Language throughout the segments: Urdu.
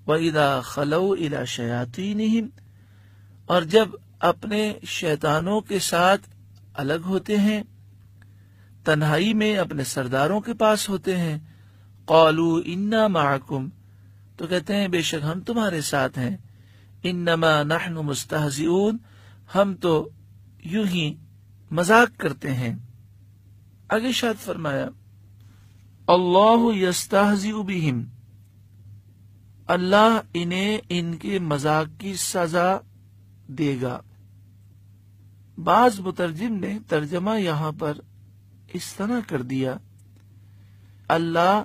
وَإِذَا خَلَوْا إِلَى شَيَاطِينِهِمْ، اور جب اپنے شیطانوں کے ساتھ الگ ہوتے ہیں، تنہائی میں اپنے سرداروں کے پاس ہوتے ہیں، قَالُوا إِنَّا مَعَكُمْ، تو کہتے ہیں بے شک ہم تمہارے ساتھ ہیں، إِنَّمَا نَحْنُ مُسْتَهْزِئُونَ، ہم تو یوں ہی مذاق کرتے ہیں۔ آگے ارشاد فرمایا اللہ یستہزئ بہم، اللہ انہیں ان کے مذاق کی سزا دے گا۔ بعض مترجم نے ترجمہ یہاں پر اس طرح کر دیا، اللہ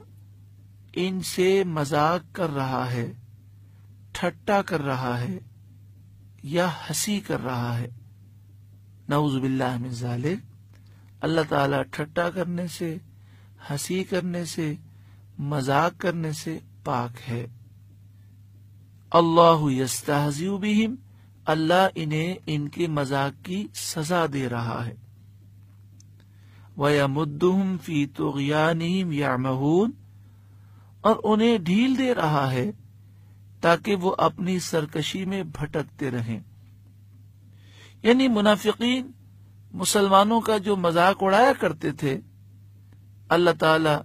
ان سے مذاق کر رہا ہے، ٹھٹا کر رہا ہے یا ہنسی کر رہا ہے۔ نعوذ باللہ من ذالک، اللہ تعالی ٹھٹا کرنے سے، ہنسی کرنے سے، مذاق کرنے سے پاک ہے۔ اللہ یستہزئ بہم، اللہ انہیں ان کے مذاق کی سزا دے رہا ہے۔ وَيَمُدُّهُمْ فِي طُغْيَانِهِمْ يَعْمَهُونَ، اور انہیں ڈھیل دے رہا ہے تاکہ وہ اپنی سرکشی میں بھٹکتے رہیں۔ یعنی منافقین مسلمانوں کا جو مذاق اڑایا کرتے تھے، اللہ تعالی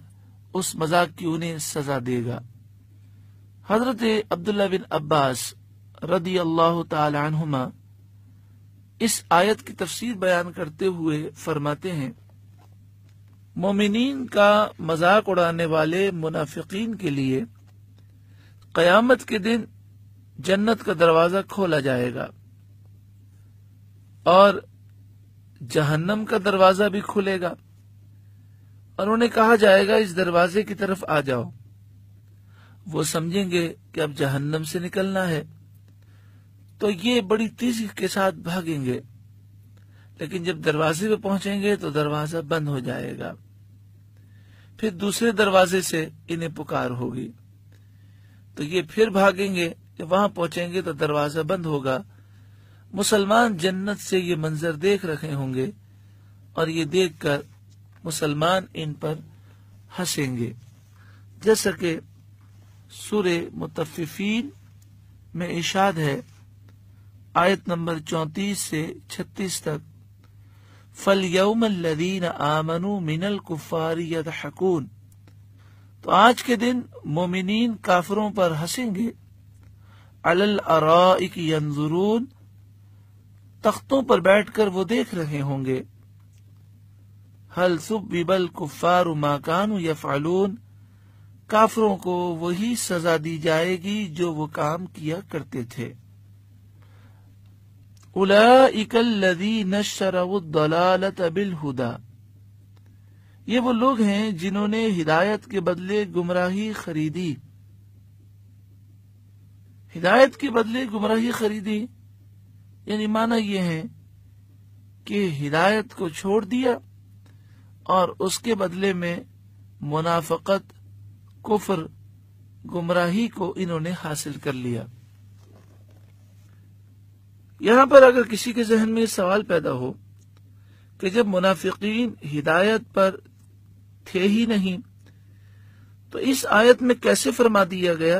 اس مذاق کی انہیں سزا دے گا۔ حضرت عبداللہ بن عباس رضی اللہ تعالی عنہما اس آیت کی تفسیر بیان کرتے ہوئے فرماتے ہیں، مومنین کا مذاق اڑانے والے منافقین کے لیے قیامت کے دن جنت کا دروازہ کھولا جائے گا اور جہنم کا دروازہ بھی کھلے گا، اور انہیں کہا جائے گا اس دروازے کی طرف آ جاؤ۔ وہ سمجھیں گے کہ اب جہنم سے نکلنا ہے تو یہ بڑی تیزی کے ساتھ بھاگیں گے، لیکن جب دروازے پہ پہنچیں گے تو دروازہ بند ہو جائے گا، پھر دوسرے دروازے سے انہیں پکار ہوگی تو یہ پھر بھاگیں گے، جب وہاں پہنچیں گے تو دروازہ بند ہوگا۔ مسلمان جنت سے یہ منظر دیکھ رہے ہوں گے اور یہ دیکھ کر مسلمان ان پر ہنسیں گے، جیسا کہ سورہ مطففین میں ارشاد ہے، آیت نمبر 34 سے 36 تک، فَالْيَوْمَ الَّذِينَ آمَنُوا مِنَ الْكُفَّارِ يَضْحَكُونَ، تو آج کے دن مومنین کافروں پر ہنسیں گے، عَلَى الْأَرَائِكِ يَنظُرُونَ، تختوں پر بیٹھ کر وہ دیکھ رہے ہوں گے، هَلْ ثُبِّبَ الْكُفَّارُ مَا كَانُوا يَفْعَلُونَ، کافروں کو وہی سزا دی جائے گی جو وہ کام کیا کرتے تھے۔ اولئک الذین اشتروا الضلالۃ بالہدی، یہ وہ لوگ ہیں جنہوں نے ہدایت کے بدلے گمراہی خریدی۔ ہدایت کے بدلے گمراہی خریدی یعنی معنی یہ ہے کہ ہدایت کو چھوڑ دیا اور اس کے بدلے میں منافقت، کفر، گمراہی کو انہوں نے حاصل کر لیا۔ یہاں پر اگر کسی کے ذہن میں سوال پیدا ہو کہ جب منافقین ہدایت پر تھے ہی نہیں تو اس آیت میں کیسے فرما دیا گیا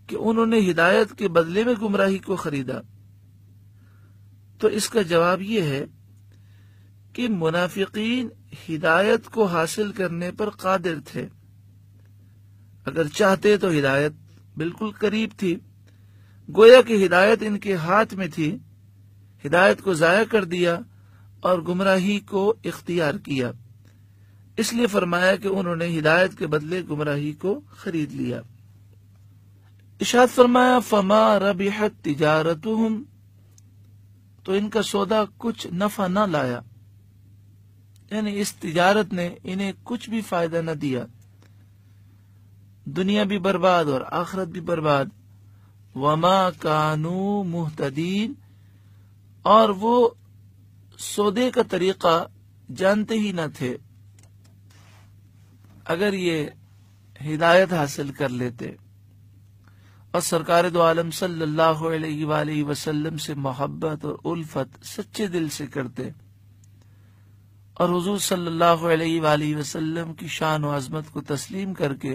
کہ انہوں نے ہدایت کے بدلے میں گمراہی کو خریدا، تو اس کا جواب یہ ہے کہ منافقین ہدایت کو حاصل کرنے پر قادر تھے، اگر چاہتے تو ہدایت بالکل قریب تھی، گویا کہ ہدایت ان کے ہاتھ میں تھی، ہدایت کو ضائع کر دیا اور گمراہی کو اختیار کیا، اس لیے فرمایا کہ انہوں نے ہدایت کے بدلے گمراہی کو خرید لیا۔ ارشاد فرمایا فما ربحت تجارتهم، تو ان کا سودا کچھ نفع نہ لایا، یعنی اس تجارت نے انہیں کچھ بھی فائدہ نہ دیا، دنیا بھی برباد اور آخرت بھی برباد۔ وما کانوا مہتدین، اور وہ سودے کا طریقہ جانتے ہی نہ تھے، اگر یہ ہدایت حاصل کر لیتے اور سرکار دو عالم صلی اللہ علیہ وآلہ وسلم سے محبت اور الفت سچے دل سے کرتے اور حضور صلی اللہ علیہ وآلہ وسلم کی شان و عظمت کو تسلیم کر کے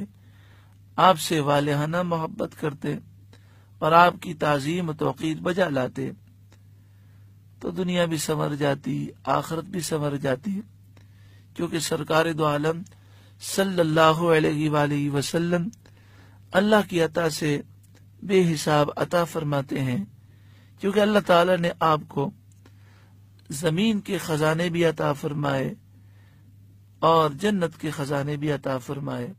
آپ سے والہانہ محبت کرتے اور آپ کی تعظیم و توقیر بجا لاتے تو دنیا بھی سنور جاتی، آخرت بھی سنور جاتی، کیونکہ سرکار دو عالم صلی اللہ علیہ وآلہ وسلم اللہ کی عطا سے بے حساب عطا فرماتے ہیں، کیونکہ اللہ تعالی نے آپ کو زمین کے خزانے بھی عطا فرمائے اور جنت کے خزانے بھی عطا فرمائے۔